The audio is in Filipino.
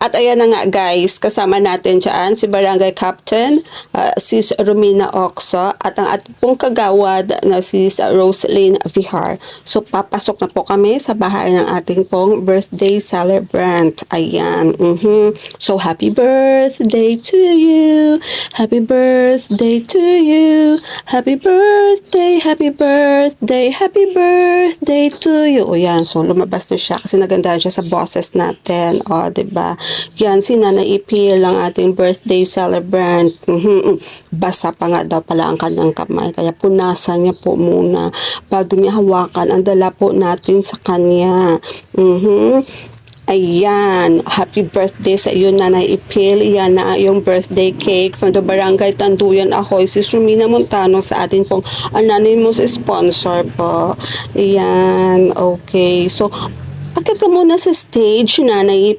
At ayan na nga guys, kasama natin dyan si Barangay Captain, Sis Romina Oxo at ang ating pong kagawad na Sis Roslyn Vihar. So papasok na po kami sa bahay ng ating pong birthday celebrant. Ayan. So happy birthday to you. Happy birthday to you. Happy birthday, happy birthday, happy birthday to you. O yan, so lumabas na siya kasi nagandahan siya sa boses natin. O, diba? Yan, si Nanay Ipil ang ating birthday celebrant. Basa pa nga daw pala ang kanyang kamay. Kaya punasan niya po muna bago niya hawakan ang dala po natin sa kanya. Ayan, happy birthday sa iyo, Nanay Ipil. Yan na yung birthday cake from the Barangay Tanduyan Ahoy, Sis Romina Montano sa atin pong anonymous sponsor po. Ayan, okay. So, akit ka muna sa stage, Nanay